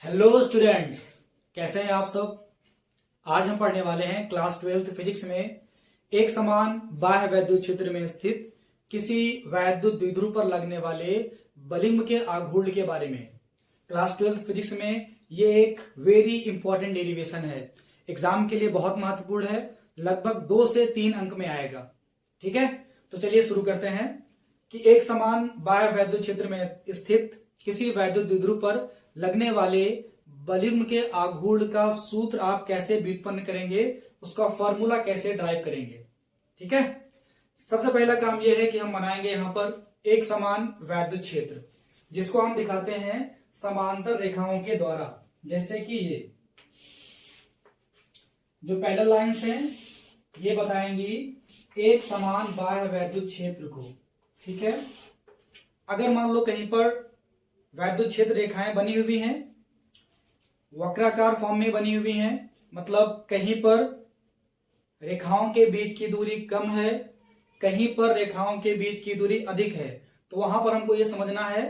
Hello students, कैसे हैं आप सब। आज हम पढ़ने वाले हैं क्लास 12th फिजिक्स में एक समान बाह्य वैद्युत क्षेत्र में स्थित किसी वैद्युत द्विध्रुव पर लगने वाले बलिंग के आघूर्ण के बारे में। क्लास 12th फिजिक्स में ये एक वेरी इंपॉर्टेंट डेरिवेशन है, एग्जाम के लिए बहुत महत्वपूर्ण है, लगभग 2 से 3 अंक में आएगा। ठीक है, तो चलिए शुरू करते हैं कि एक समान बाह्य वैद्युत क्षेत्र में स्थित किसी वैद्युत द्विध्रुव पर लगने वाले बलिंग के आघूर्ण का सूत्र आप कैसे व्युत्पन्न करेंगे, उसका फॉर्मूला कैसे ड्राइव करेंगे। ठीक है, सबसे पहला काम यह है कि हम बनाएंगे यहां पर एक समान वैद्युत क्षेत्र, जिसको हम दिखाते हैं समांतर रेखाओं के द्वारा। जैसे कि ये जो पैरेलल लाइंस हैं ये बताएंगी एक समान बाह्य वैद्युत क्षेत्र को। ठीक है, अगर मान लो कहीं पर वैद्युत क्षेत्र रेखाएं बनी हुई हैं, वक्राकार फॉर्म में बनी हुई हैं, मतलब कहीं पर रेखाओं के बीच की दूरी कम है, कहीं पर रेखाओं के बीच की दूरी अधिक है, तो वहां पर हमको यह समझना है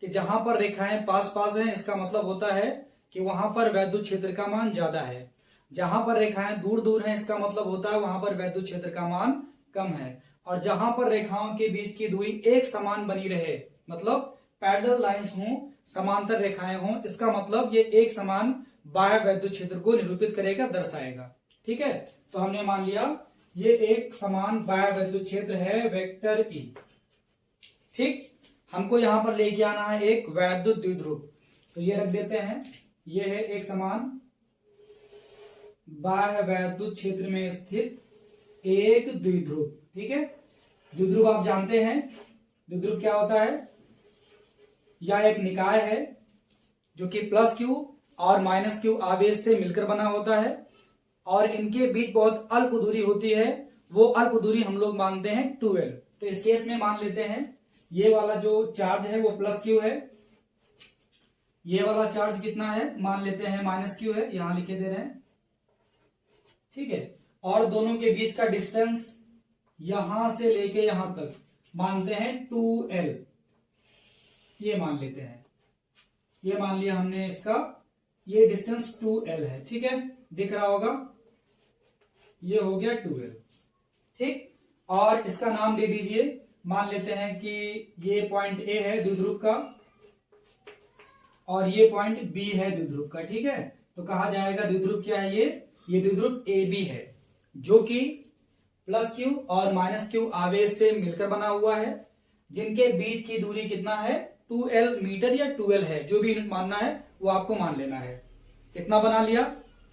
कि जहां पर रेखाएं पास पास हैं इसका मतलब होता है कि वहां पर वैद्युत क्षेत्र का मान ज्यादा है। जहां पर रेखाएं दूर दूर हैं इसका मतलब होता है वहां पर वैद्युत क्षेत्र का मान कम है। और जहां पर रेखाओं के बीच की दूरी एक समान बनी रहे, मतलब पैरेलल लाइंस हों, समांतर रेखाएं हों, इसका मतलब ये एक समान बाह्य वैद्युत क्षेत्र को निरूपित करेगा, दर्शाएगा। ठीक है, तो हमने मान लिया ये एक समान बाह्य वैद्युत क्षेत्र है, वेक्टर ई। ठीक, हमको यहां पर लेके आना है एक वैद्युत द्विध्रुव, तो ये रख देते हैं, ये है एक समान बाह्य वैद्युत क्षेत्र में स्थित एक द्विध्रुव। ठीक है, द्विध्रुव आप जानते हैं, द्विध्रुव क्या होता है, यह एक निकाय है जो कि प्लस क्यू और माइनस क्यू आवेश से मिलकर बना होता है और इनके बीच बहुत अल्प दूरी होती है, वो अल्प दूरी हम लोग मानते हैं 2L। तो इस केस में मान लेते हैं ये वाला जो चार्ज है वो प्लस क्यू है, ये वाला चार्ज कितना है मान लेते हैं माइनस क्यू है, यहां लिखे दे रहे हैं। ठीक है, और दोनों के बीच का डिस्टेंस यहां से लेके यहां तक मानते हैं 2L, ये मान लेते हैं, ये मान लिया हमने इसका, ये डिस्टेंस 2L है। ठीक है, दिख रहा होगा, ये हो गया 2L। ठीक, और इसका नाम दे दीजिए, मान लेते हैं कि ये पॉइंट A है द्विध्रुव का और ये पॉइंट B है द्विध्रुव का। ठीक है, तो कहा जाएगा द्विध्रुव क्या है, ये द्विध्रुव AB है जो कि प्लस क्यू और माइनस क्यू आवेश से मिलकर बना हुआ है, जिनके बीच की दूरी कितना है 2L मीटर या 2L है, जो भी मानना है वो आपको मान लेना है। इतना बना लिया।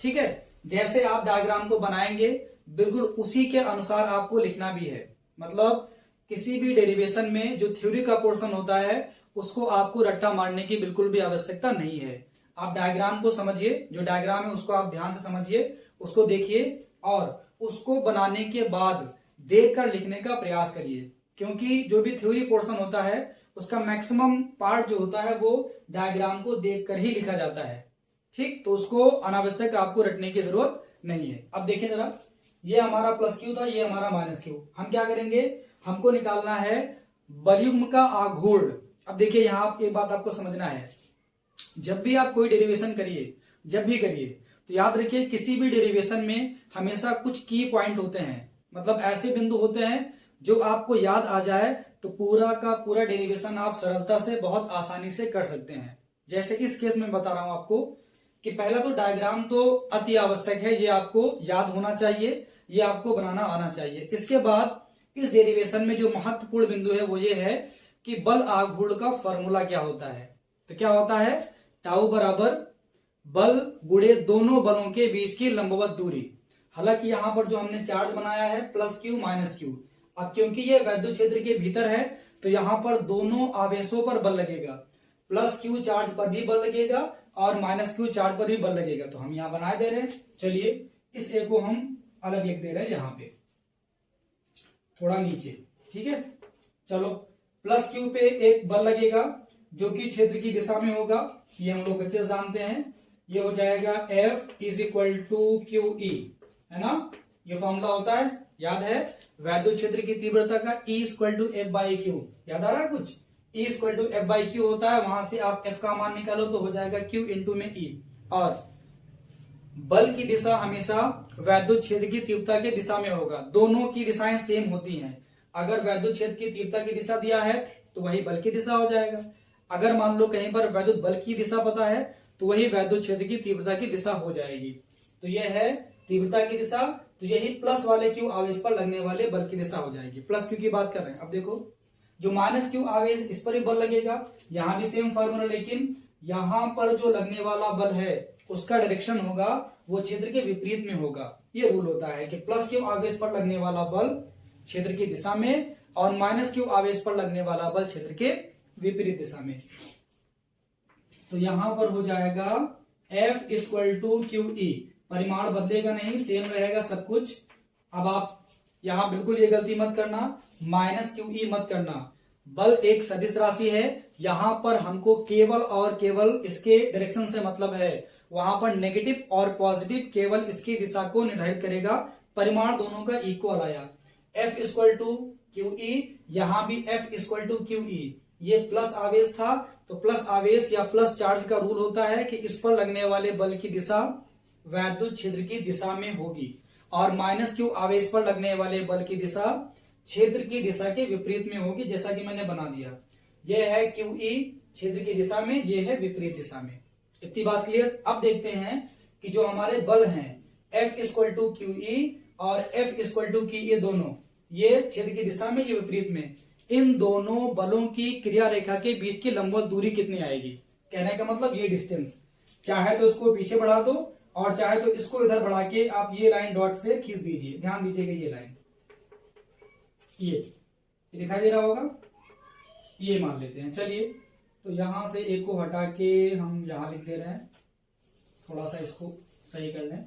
ठीक है, जैसे आप डायग्राम को बनाएंगे बिल्कुल उसी के अनुसार आपको लिखना भी है, मतलब किसी भी डेरिवेशन में जो थ्योरी का पोर्शन होता है उसको आपको रट्टा मारने की बिल्कुल भी आवश्यकता नहीं है। आप डायग्राम को समझिए, जो डायग्राम है उसको आप ध्यान से समझिए, उसको देखिए और उसको बनाने के बाद देखकर लिखने का प्रयास करिए, क्योंकि जो भी थ्योरी पोर्शन होता है उसका मैक्सिमम पार्ट जो होता है वो डायग्राम को देखकर ही लिखा जाता है। ठीक, तो उसको अनावश्यक आपको रटने की जरूरत नहीं है। अब देखिए जरा, ये हमारा प्लस क्यू था, ये हमारा माइनस क्यू। हम क्या करेंगे, हमको निकालना है बलयुग्म का आघूर्ण। अब देखिए यहां आप एक बात आपको समझना है, जब भी आप कोई डेरिवेशन करिए, जब भी करिए, तो याद रखिए किसी भी डेरिवेशन में हमेशा कुछ की पॉइंट होते हैं, मतलब ऐसे बिंदु होते हैं जो आपको याद आ जाए तो पूरा का पूरा डेरिवेशन आप सरलता से बहुत आसानी से कर सकते हैं। जैसे इस केस में बता रहा हूं आपको कि पहला तो डायग्राम तो अति आवश्यक है, ये आपको याद होना चाहिए, ये आपको बनाना आना चाहिए। इसके बाद इस डेरिवेशन में जो महत्वपूर्ण बिंदु है वो ये है कि बल आघूर्ण का फॉर्मूला क्या होता है। तो क्या होता है, टाउ बराबर बल गुणे दोनों बलों के बीच की लंबवत दूरी। हालांकि यहां पर जो हमने चार्ज बनाया है प्लस क्यू माइनस क्यू, अब क्योंकि ये वैद्युत क्षेत्र के भीतर है तो यहां पर दोनों आवेशों पर बल लगेगा, प्लस क्यू चार्ज पर भी बल लगेगा और माइनस क्यू चार्ज पर भी बल लगेगा। तो हम यहां बना दे रहे हैं, चलिए इस ए को हम अलग लिख दे रहे हैं यहां पे थोड़ा नीचे। ठीक है, चलो प्लस क्यू पे एक बल लगेगा जो कि क्षेत्र की दिशा में होगा, ये हम लोग अच्छे से जानते हैं, ये हो जाएगा F is equal to Q E, है ना, ये फॉर्मूला होता है, याद है, वैद्युत क्षेत्र की तीव्रता का E equal to F by Q, याद आ रहा है कुछ, E equal to F by Q होता है, वहां से आप F का मान निकालो तो हो जाएगा Q इंटू में E। और बल की दिशा हमेशा वैद्युत क्षेत्र की तीव्रता की दिशा में होगा, दोनों की दिशाएं सेम होती हैं। अगर वैद्युत क्षेत्र की तीव्रता की दिशा दिया है तो वही बल की दिशा हो जाएगा। अगर मान लो कहीं पर वैद्युत बल की दिशा पता है तो वही वैद्युत क्षेत्र की तीव्रता की दिशा हो जाएगी। तो यह है तीव्रता की दिशा, तो यही प्लस वाले क्यू आवेश पर लगने वाले बल की दिशा हो जाएगी। प्लस क्यू की बात कर रहे हैं। अब देखो जो माइनस क्यू आवेश, इस पर भी बल लगेगा, यहां भी सेम फॉर्मूला, लेकिन यहां पर जो लगने वाला बल है उसका डायरेक्शन होगा वो क्षेत्र के विपरीत में होगा। ये रूल होता है कि प्लस क्यू आवेश पर लगने वाला बल क्षेत्र की दिशा में और माइनस क्यू आवेश पर लगने वाला बल क्षेत्र के विपरीत दिशा में। तो यहां पर हो जाएगा F equal to Q E, परिमाण बदलेगा नहीं, सेम रहेगा सब कुछ। अब आप यहां बिल्कुल ये गलती मत करना, माइनस क्यू ई मत करना। बल एक सदिश राशि है, यहां पर हमको केवल और केवल इसके डायरेक्शन से मतलब है, वहां पर नेगेटिव और पॉजिटिव केवल इसकी दिशा को निर्धारित करेगा। परिमाण दोनों का इक्वल आया, F equal to Q E, यहां भी F equal to Q E. ये प्लस आवेश था तो प्लस आवेश या प्लस चार्ज का रूल होता है कि इस पर लगने वाले बल की दिशा वैद्युत क्षेत्र की दिशा में होगी, और माइनस क्यू आवेश पर लगने वाले बल की दिशा क्षेत्र की दिशा के विपरीत में होगी, जैसा कि मैंने बना दिया। यह है क्यू ई क्षेत्र की दिशा में, यह है विपरीत दिशा में। इतनी बात क्लियर। अब देखते हैं कि जो हमारे बल हैं F equal to Q E और F इक्वल टू की ये दोनों, ये क्षेत्र की दिशा में, ये विपरीत में, इन दोनों बलों की क्रिया रेखा के बीच की लंबवत दूरी कितनी आएगी। कहने का मतलब ये डिस्टेंस, चाहे तो इसको पीछे बढ़ा दो और चाहे तो इसको इधर बढ़ा के आप ये लाइन डॉट से खींच दीजिए। ध्यान दीजिएगा ये लाइन, ये दिखाई दे रहा होगा, ये मान लेते हैं। चलिए तो यहां से एक को हटा के हम यहां लिख दे रहे हैं, थोड़ा सा इसको सही कर लें।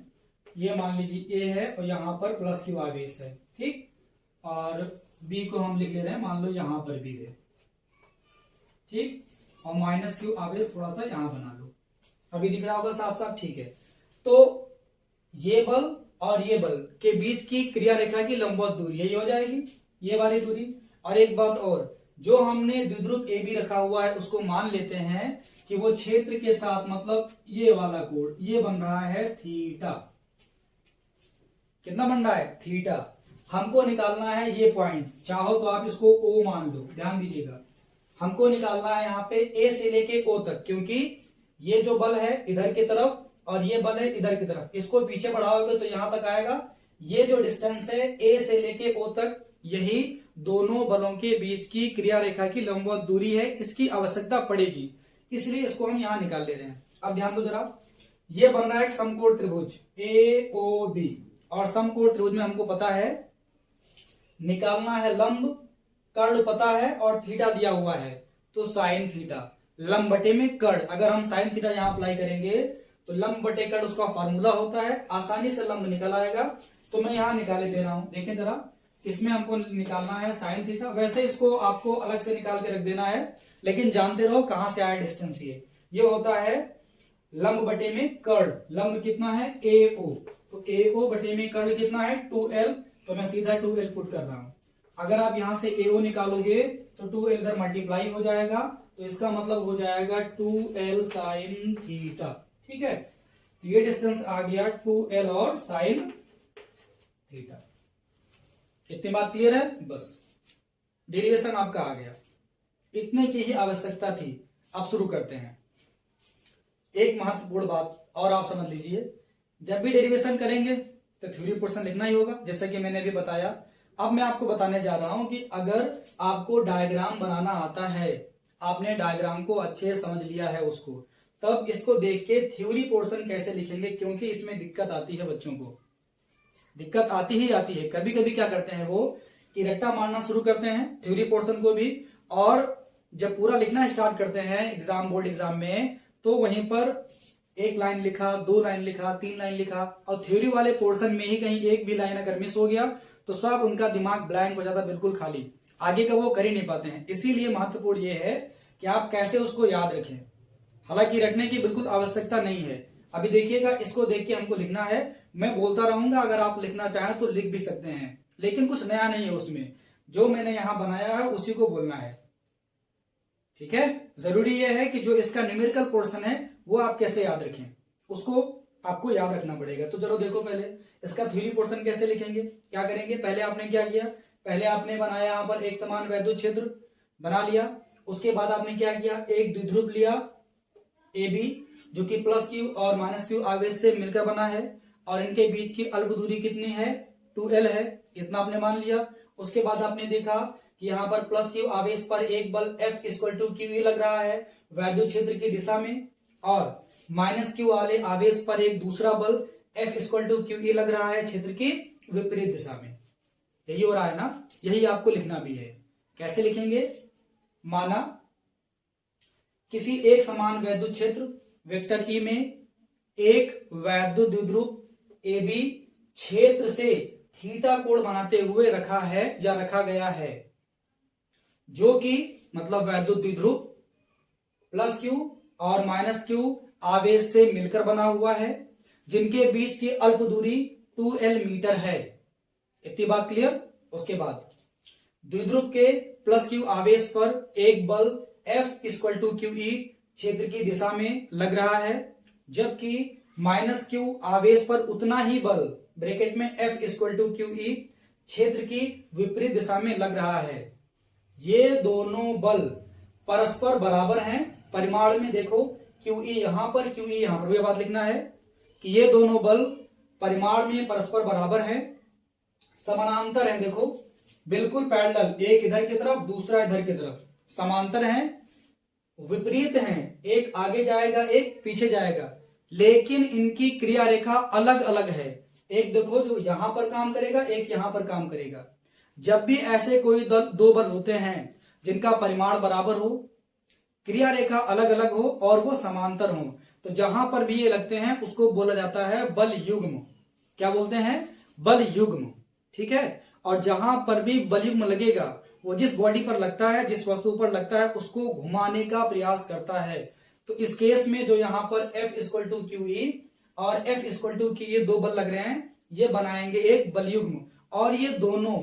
ये मान लीजिए ए है और यहां पर प्लस क्यू आवेश है, ठीक। और बी को हम लिख ले रहे हैं, मान लो यहां पर भी है, ठीक। और माइनस क्यू आवेश थोड़ा सा यहां बना लो, अभी दिख रहा होगा साफ साफ, ठीक है। तो ये बल और ये बल के बीच की क्रिया रेखा की लंबवत दूरी यही हो जाएगी, ये वाली दूरी। और एक बात और, जो हमने द्विध्रुव ए बी रखा हुआ है उसको मान लेते हैं कि वो क्षेत्र के साथ, मतलब ये वाला कोण, ये बन रहा है थीटा। कितना बन रहा है? थीटा। हमको निकालना है ये पॉइंट, चाहो तो आप इसको O मान लो। ध्यान दीजिएगा, हमको निकालना है यहाँ पे A से लेके O तक, क्योंकि ये जो बल है इधर की तरफ और ये बल है इधर की तरफ, इसको पीछे बढ़ाओगे तो यहां तक आएगा। ये जो डिस्टेंस है A से लेके O तक, यही दोनों बलों के बीच की क्रिया रेखा की लंबवत दूरी है, इसकी आवश्यकता पड़ेगी, इसलिए इसको हम यहां निकाल ले रहे हैं। अब ध्यान दो जरा, ये बन रहा है एक समकोण त्रिभुज AOB, और समकोण त्रिभुज में हमको पता है निकालना है लंब, कर्ण पता है और थीटा दिया हुआ है, तो साइन थीटा। लंब बटे में कर्ण, अगर हम साइन थीटा यहां अप्लाई करेंगे तो लंब बटे कर्ण उसका फॉर्मूला होता है, आसानी से लंब निकल आएगा। तो मैं यहां निकाले दे रहा हूं, देखें जरा, इसमें हमको निकालना है साइन थीटा। वैसे इसको आपको अलग से निकाल के रख देना है, लेकिन जानते रहो कहां से आया डिस्टेंस। ये होता है लंब बटे में कर्ण। लंब कितना है? AO, तो AO बटे में कर्ण कितना है? 2L, तो मैं सीधा 2L पुट कर रहा हूं। अगर आप यहां से AO निकालोगे तो 2L इधर मल्टीप्लाई हो जाएगा, तो इसका मतलब हो जाएगा 2L साइन थीटा, ठीक है। तो ये डिस्टेंस आ गया 2L और साइन थीटा। इतनी बात क्लियर है? बस डेरिवेशन आपका आ गया, इतने की ही आवश्यकता थी। अब शुरू करते हैं। एक महत्वपूर्ण बात और आप समझ लीजिए, जब भी डेरिवेशन करेंगे तो थ्योरी पोर्शन लिखना ही होगा, जैसा कि मैंने अभी बताया। अब मैं आपको बताने जा रहा हूं कि अगर आपको डायग्राम बनाना आता है, आपने डायग्राम को अच्छे से समझ लिया है उसको, तब इसको देख के थ्योरी पोर्शन कैसे लिखेंगे, क्योंकि इसमें दिक्कत आती है बच्चों को, दिक्कत आती ही आती है। कभी कभी क्या करते हैं वो कि रट्टा मारना शुरू करते हैं थ्योरी पोर्शन को भी, और जब पूरा लिखना स्टार्ट करते हैं एग्जाम, बोर्ड एग्जाम में, तो वहीं पर एक लाइन लिखा, 2 लाइन लिखा, 3 लाइन लिखा, और थ्योरी वाले पोर्शन में ही कहीं एक भी लाइन अगर मिस हो गया तो सब उनका दिमाग ब्लैंक हो जाता, बिल्कुल खाली, आगे का वो कर ही नहीं पाते हैं। इसीलिए महत्वपूर्ण ये है कि आप कैसे उसको याद रखें। हालांकि रखने की बिल्कुल आवश्यकता नहीं है। अभी देखिएगा, इसको देख के हमको लिखना है, मैं बोलता रहूंगा, अगर आप लिखना चाहें तो लिख भी सकते हैं, लेकिन कुछ नया नहीं है उसमें, जो मैंने यहां बनाया है उसी को बोलना है। ठीक है, जरूरी यह है कि जो इसका न्यूमेरिकल पोर्शन है वो आप कैसे याद रखें, उसको आपको याद रखना पड़ेगा। तो चलो देखो, पहले इसका थ्योरी पोर्शन कैसे लिखेंगे, क्या करेंगे। पहले आपने क्या किया, पहले आपने बनाया यहां पर एक समान वैद्युत क्षेत्र बना लिया। उसके बाद आपने क्या किया, एक द्विध्रुव लिया ए बी, जो कि प्लस क्यू और माइनस क्यू आवेश से मिलकर बना है, और इनके बीच की अल्प दूरी कितनी है, 2L है, इतना आपने मान लिया। उसके बाद आपने देखा कि यहाँ पर प्लस क्यू आवेश पर एक बल F इक्वल टू क्यू लग रहा है वैद्युत क्षेत्र की दिशा में, और माइनस क्यू वाले आवेश पर एक दूसरा बल F इक्वल टू क्यू लग रहा है क्षेत्र की विपरीत दिशा में। यही हो रहा है ना, यही आपको लिखना भी है। कैसे लिखेंगे, माना किसी एक समान वैद्युत क्षेत्र वेक्टर ई में एक वैद्युत द्विध्रुव ए बी क्षेत्र से थीटा कोण बनाते हुए रखा है या रखा गया है, जो कि मतलब वैद्युत द्विध्रुव प्लस क्यू और माइनस क्यू आवेश से मिलकर बना हुआ है, जिनके बीच की अल्प दूरी 2L मीटर है। इतनी बात क्लियर। उसके बाद द्विध्रुव के प्लस क्यू आवेश पर एक बल F इक्वल टू क्यू क्षेत्र की दिशा में लग रहा है, जबकि माइनस क्यू आवेश पर उतना ही बल ब्रैकेट में F इक्वल टू क्यू क्षेत्र की विपरीत दिशा में लग रहा है। ये दोनों बल परस्पर बराबर हैं परिमाण में। देखो क्यू यहां पर, क्यू यहां पर, यह बात लिखना है कि ये दोनों बल परिमाण में परस्पर बराबर हैं, समानांतर हैं। देखो बिल्कुल पैरेलल, एक इधर की तरफ दूसरा इधर की तरफ, समांतर हैं, विपरीत हैं, एक आगे जाएगा एक पीछे जाएगा, लेकिन इनकी क्रिया रेखा अलग अलग है। एक देखो जो यहां पर काम करेगा, एक यहां पर काम करेगा। जब भी ऐसे कोई दो बल होते हैं जिनका परिमाण बराबर हो, क्रिया रेखा अलग अलग हो और वो समांतर हो, तो जहां पर भी ये लगते हैं उसको बोला जाता है बल युग्म। क्या बोलते हैं, बल युग्म। ठीक है, और जहां पर भी बल युग्म लगेगा वो जिस बॉडी पर लगता है, जिस वस्तु पर लगता है, उसको घुमाने का प्रयास करता है। तो इस केस में जो यहां पर F इक्वल टू क्यू और F इक्वल टू क्यू ये दो बल लग रहे हैं, ये बनाएंगे एक बल युग्म, और ये दोनों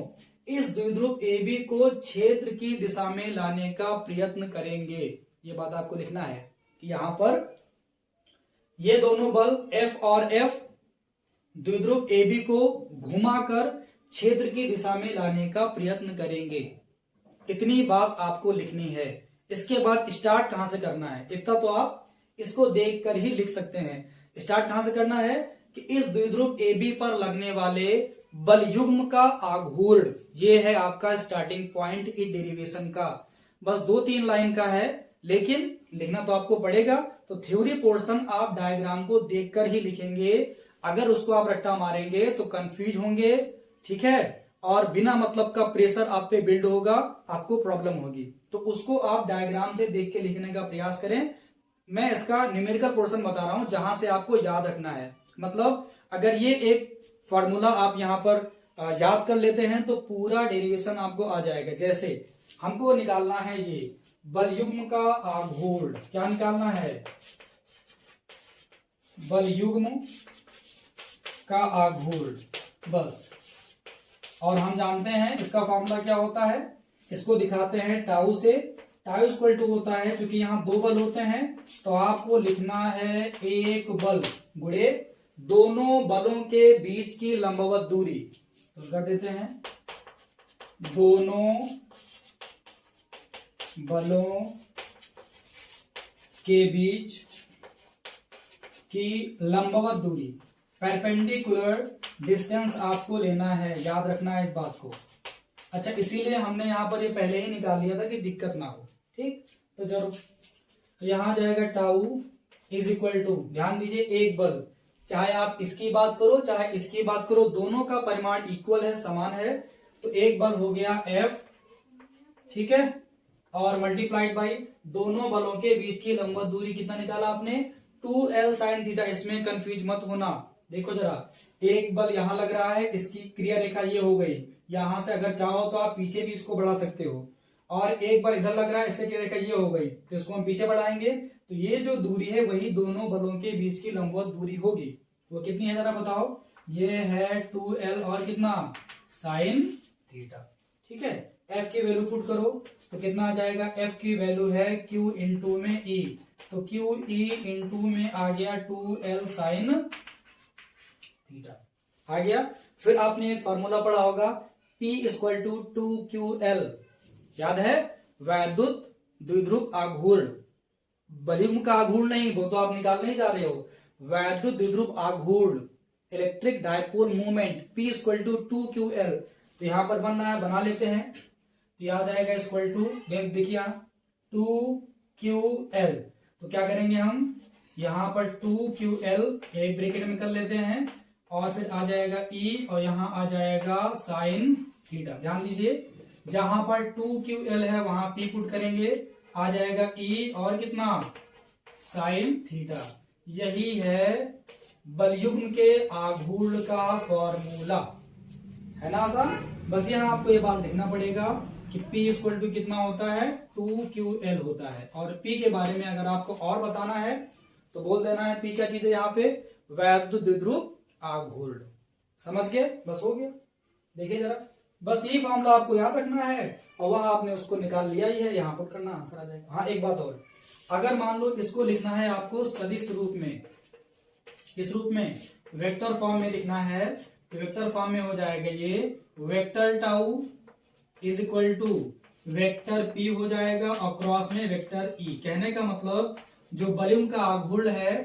इस द्विध्रुव AB को क्षेत्र की दिशा में लाने का प्रयत्न करेंगे। ये बात आपको लिखना है कि यहां पर ये दोनों बल F और F द्विध्रुव AB को घुमाकर क्षेत्र की दिशा में लाने का प्रयत्न करेंगे। इतनी बात आपको लिखनी है। इसके बाद स्टार्ट कहां से करना है, इतना तो आप इसको देखकर ही लिख सकते हैं। स्टार्ट कहां से करना है कि इस द्विध्रुव AB पर लगने वाले बल युग्म का आघूर्ण, ये है आपका स्टार्टिंग पॉइंट इस डेरिवेशन का। बस 2-3 लाइन का है, लेकिन लिखना तो आपको पड़ेगा। तो थ्योरी पोर्शन आप डायग्राम को देखकर ही लिखेंगे। अगर उसको आप रट्टा मारेंगे तो कंफ्यूज होंगे, ठीक है, और बिना मतलब का प्रेशर आप पे बिल्ड होगा, आपको प्रॉब्लम होगी। तो उसको आप डायग्राम से देख के लिखने का प्रयास करें। मैं इसका न्यूमेरिकल पोर्शन बता रहा हूं जहां से आपको याद रखना है। मतलब अगर ये एक फॉर्मूला आप यहां पर याद कर लेते हैं तो पूरा डेरिवेशन आपको आ जाएगा। जैसे हमको निकालना है ये बल युग्म का आघूर्ण, क्या निकालना है, बल युग्म का आघूर्ण, बस। और हम जानते हैं इसका फॉर्मूला क्या होता है, इसको दिखाते हैं टाउ से। टाउ इक्वल टू होता है, क्योंकि यहां दो बल होते हैं तो आपको लिखना है एक बल गुणे दोनों बलों के बीच की लंबवत दूरी। तो कर देते हैं दोनों बलों के बीच की लंबवत दूरी, परपेंडिकुलर डिस्टेंस आपको लेना है, याद रखना है इस बात को। अच्छा, इसीलिए हमने यहां पर ये पहले ही निकाल लिया था कि दिक्कत ना हो। ठीक, तो जरूर तो यहां जाएगा टाउ इज इक्वल टू, ध्यान दीजिए एक बल, चाहे आप इसकी बात करो चाहे इसकी बात करो, दोनों का परिमाण इक्वल है, समान है। तो एक बल हो गया F, ठीक है, और मल्टीप्लाइड बाई दोनों बलों के बीच की लंबवत दूरी कितना निकाला आपने, 2L sin थीटा। इसमें कंफ्यूज मत होना। देखो जरा, एक बल यहां लग रहा है, इसकी क्रिया रेखा ये हो गई, यहां से अगर चाहो तो आप पीछे भी इसको बढ़ा सकते हो, और एक बार इधर लग रहा है, इससे क्रिया रेखा ये हो गई, तो इसको हम पीछे बढ़ाएंगे, तो ये जो दूरी है वही दोनों बलों के बीच की लंबवत दूरी होगी। वो कितनी है जरा बताओ, ये है 2L और कितना sin थीटा। ठीक है, F की वैल्यू पुट करो तो कितना आ जाएगा, एफ की वैल्यू है Q इंटू में E, तो क्यू ई इंटू में आ गया 2L साइन थीटा आ गया। फिर आपने एक फॉर्मूला पढ़ा होगा P इक्वल टू 2QL, याद है, वैद्युत द्विध्रुव आघूर्ण, बलयुग्म का आघूर्ण नहीं, वो तो आप निकालने ही जा रहे हो, वैद्युत द्विध्रुव आघूर्ण electric dipole movement P equal to 2QL। तो यहां पर बन रहा है, बना लेते हैं, तो यह आ जाएगा इक्वल टू, देखिए 2QL। तो क्या करेंगे हम, यहां पर 2QL एक ब्रैकेट में कर लेते हैं, और फिर आ जाएगा E और यहां आ जाएगा साइन थीटा। ध्यान दीजिए, जहां पर 2QL है वहां P पुट करेंगे, आ जाएगा E और कितना, साइन थीटा। यही है बलयुग्म के आघूर्ण का फॉर्मूला, है ना आसान। बस यहां आपको ये बात लिखना पड़ेगा कि P इक्वल टू कितना होता है, 2QL होता है। और P के बारे में अगर आपको और बताना है तो बोल देना है P क्या चीज है यहाँ पे, वैद्युत द्विध्रुव आघूर्ण। समझ गए, बस हो गया। देखिए जरा, बस यही फॉर्मूला आपको याद रखना है और वह आपने उसको निकाल लिया ही है, यहां पुट करना, आंसर आ जाएगा। हाँ एक बात और, अगर मान लो इसको लिखना है आपको सदिश रूप में, इस रूप में वेक्टर फॉर्म में लिखना है, तो वेक्टर फॉर्म में हो जाएगा ये vector tau is equal to vector P हो जाएगा और क्रॉस में वेक्टर ई। कहने का मतलब जो बलयुग्म का आघूर्ण है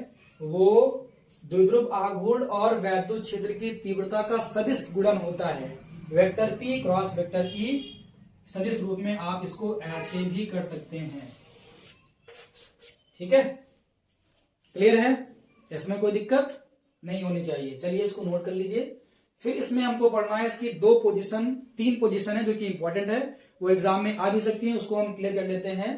वो द्विध्रुव आघूर्ण और वैद्युत क्षेत्र की तीव्रता का सदिश गुणन होता है, vector P cross vector E. सदिश रूप में आप इसको ऐसे भी कर सकते हैं, ठीक है, क्लियर है, इसमें कोई दिक्कत नहीं होनी चाहिए। चलिए इसको नोट कर लीजिए। फिर इसमें हमको पढ़ना है इसकी तीन पोजीशन है जो कि इंपॉर्टेंट है, वो एग्जाम में आ भी सकती है, उसको हम क्लियर कर लेते हैं।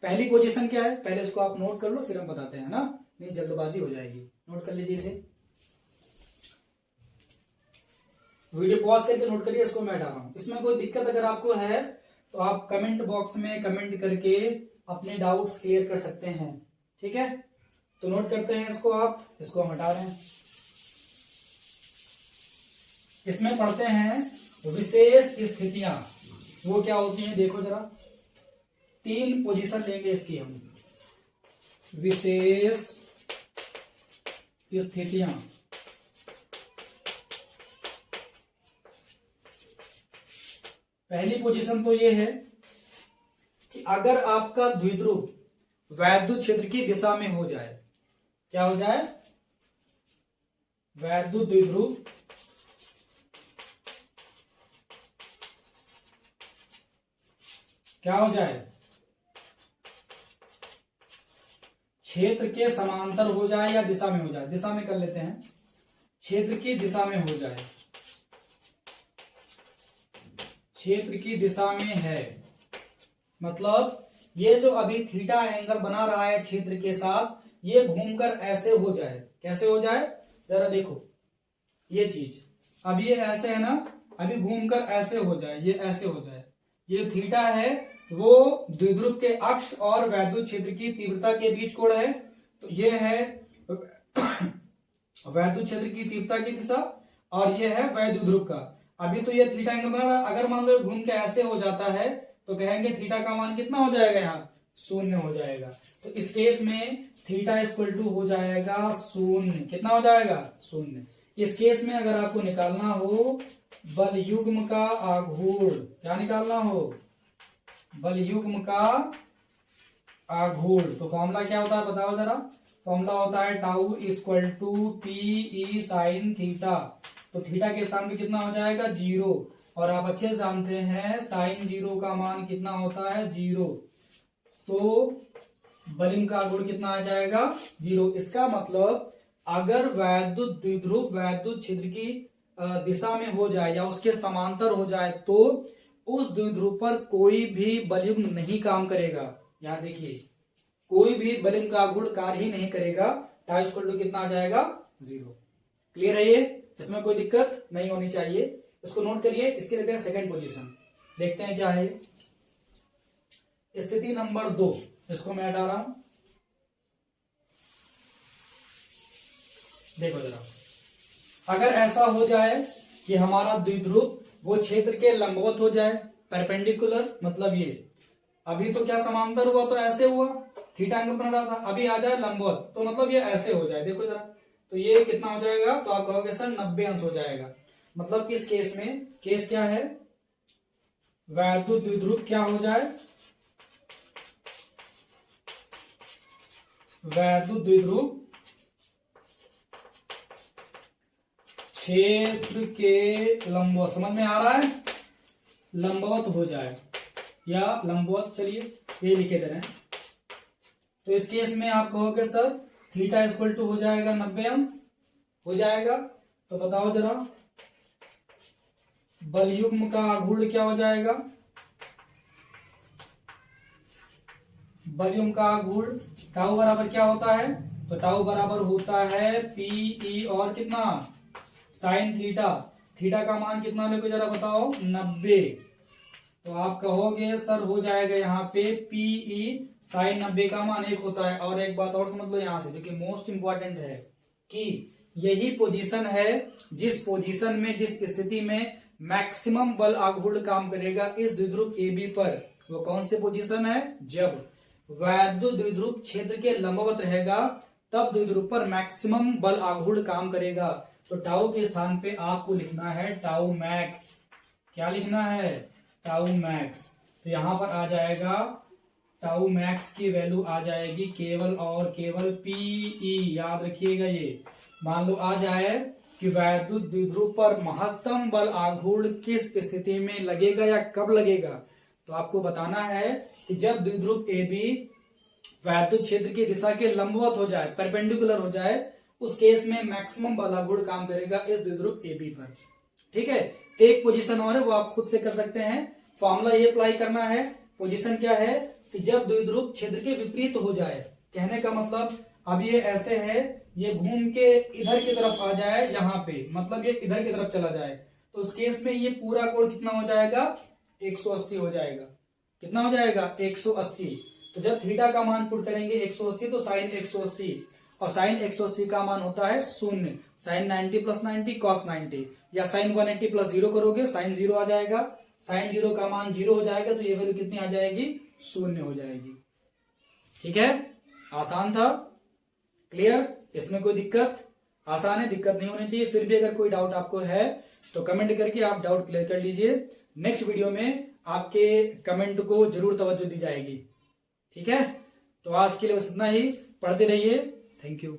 पहली पोजीशन क्या है, पहले इसको आप नोट कर लो फिर हम बताते हैं ना, नहीं जल्दबाजी हो जाएगी। नोट कर लीजिए इसे, वीडियो पॉज करके नोट करिए, इसको मैं हटा रहा हूं। इसमें कोई दिक्कत अगर आपको है तो आप कमेंट बॉक्स में कमेंट करके अपने डाउट्स क्लियर कर सकते हैं, ठीक है। तो नोट करते हैं इसको, आप इसको हम हटा रहे हैं। इसमें पढ़ते हैं विशेष स्थितियां, वो क्या होती हैं देखो जरा, तीन पोजीशन लेंगे इसकी हम, विशेष स्थितियां। पहली पोजीशन तो ये है कि अगर आपका द्विध्रुव वैद्युत क्षेत्र की दिशा में हो जाए, क्या हो जाए, वैद्युत द्विध्रुव क्या हो जाए, क्षेत्र के समांतर हो जाए या दिशा में हो जाए, दिशा में कर लेते हैं, क्षेत्र की दिशा में हो जाए, क्षेत्र की दिशा में है, मतलब ये जो अभी थीटा एंगल बना रहा है क्षेत्र के साथ, ये घूमकर ऐसे हो जाए, कैसे हो जाए जरा देखो, ये चीज अब ये ऐसे है ना, अभी घूमकर ऐसे हो जाए, ये ऐसे हो जाए, ये थीटा है वो द्विध्रुव के अक्ष और वैद्युत क्षेत्र की तीव्रता के बीच कोण है, तो ये है वैद्युत क्षेत्र की तीव्रता की दिशा और ये है वैद्युत ध्रुव का। अभी तो ये थीटा एंगल बना रहा है, अगर मान लो घूम के ऐसे हो जाता है तो कहेंगे थीटा का मान कितना हो जाएगा, यहाँ शून्य हो जाएगा। तो इस केस में थीटा इक्वल टू हो जाएगा शून्य, कितना हो जाएगा, शून्य। इस केस में अगर आपको निकालना हो बलयुग्म का आघूर्ण, क्या निकालना हो, बलयुग्म का आघूर्ण, तो फॉर्मूला क्या होता है बताओ जरा, फॉर्मूला होता है tau equal to P E sine theta. तो थीटा के स्थान पे कितना हो जाएगा, 0, और आप अच्छे से जानते हैं साइन 0 का मान कितना होता है, 0, तो बलयुग्म का आघूर्ण कितना आ जाएगा, 0। इसका मतलब अगर वैद्युत द्विध्रुव वैद्युत क्षेत्र की दिशा में हो जाए या उसके समांतर हो जाए तो उस द्विध्रुव पर कोई भी बलयुग्म नहीं काम करेगा। यहां देखिए, कोई भी बलयुग्म का आघूर्ण कार्य ही नहीं करेगा, टाउ इक्वल टू कितना आ जाएगा, 0। क्लियर है ये, इसमें कोई दिक्कत नहीं होनी चाहिए, इसको नोट करिए। इसके लेते हैं सेकंड पोजीशन, देखते हैं क्या है। स्थिति नंबर 2, इसको मैं हटा रहा हूं, देखो जरा, अगर ऐसा हो जाए कि हमारा द्विध्रुव वो क्षेत्र के लंबवत हो जाए, परपेंडिकुलर, मतलब ये अभी तो क्या समांतर हुआ तो ऐसे हुआ, थीटा एंगल बन रहा था। अभी आ जाए लंबवत तो मतलब ये ऐसे हो जाए, देखो जरा, तो ये कितना हो जाएगा, तो आप कहोगे सर 90 अंश हो जाएगा। मतलब इस केस में केस क्या है, वैद्युत द्विध्रुव क्या हो जाए, वैद्युत द्विध्रुव क्षेत्र के लंबवत, समझ में आ रहा है, लंबवत हो जाए या लंबवत, चलिए ये लिखे दे रहे हैं। तो इस केस में आप कहोगे सर थीटा इक्वल टू हो जाएगा 90 अंश हो जाएगा। तो बताओ जरा, बलयुग्म का आघूर्ण क्या हो जाएगा, बलयुग्म का आघूर्ण टाउ बराबर क्या होता है, तो टाउ बराबर होता है पीई और कितना, साइन थीटा। थीटा का मान कितना लेको जरा बताओ, 90। तो आप कहोगे सर हो जाएगा यहाँ पे पीई साइन 90 का मान 1 होता है। और एक बात और समझ लो यहाँ से, जो कि मोस्ट इंपॉर्टेंट है, कि यही पोजीशन है जिस पोजीशन में, जिस स्थिति में मैक्सिमम बल आघूर्ण काम करेगा इस द्विध्रुव AB पर। वो कौन सी पोजीशन है, जब वैद्युत द्विध्रुव क्षेत्र के लंबवत रहेगा तब द्विध्रुव पर मैक्सिमम बल आघूर्ण काम करेगा। तो टाउ के स्थान पे आपको लिखना है टाउ मैक्स। क्या लिखना है, टाउ मैक्स। तो यहां पर आ जाएगा टाउ मैक्स की वैल्यू आ जाएगी केवल और केवल पीई। याद रखिएगा, ये मान लो आ जाए कि वैद्युत द्विध्रुव पर महत्तम बल आघूर्ण किस स्थिति में लगेगा या कब लगेगा। तो आपको बताना है कि जब द्विध्रुव AB वैद्युत क्षेत्र की दिशा के लंबवत हो जाए, परपेंडिकुलर हो जाए, उस केस में मैक्सिमम बल आघूर्ण काम करेगा इस द्विध्रुव AB पर। ठीक है, एक पोजीशन और है वो आप खुद से कर सकते हैं। फॉर्मूला ये अप्लाई करना है। पोजीशन क्या है कि जब द्विध्रुव क्षेत्र के विपरीत हो जाए, कहने का मतलब अब ये ऐसे है, ये घूम के इधर की तरफ आ जाए, यहाँ पे मतलब ये इधर की तरफ चला जाए, तो उस केस में ये पूरा कोण कितना हो जाएगा, 180 हो जाएगा। कितना हो जाएगा, 180। तो जब थीटा का मान पुट करेंगे 180, तो साइन 180, और साइन 180 का मान होता है 0। साइन 90 प्लस 90 कॉस 90, या साइन 180 प्लस 0 करोगे साइन 0 आ जाएगा। साइन 0 का मान 0 हो जाएगा, तो ये वैल्यू कितनी आ जाएगी, 0 हो जाएगी। ठीक है, आसान था, क्लियर, इसमें कोई दिक्कत, आसान है, दिक्कत नहीं होनी चाहिए। फिर भी अगर कोई डाउट आपको है तो कमेंट करके आप डाउट क्लियर कर लीजिए। नेक्स्ट वीडियो में आपके कमेंट को जरूर तवज्जो दी जाएगी। ठीक है, तो आज के लिए बस इतना ही, पढ़ते रहिए। Thank you.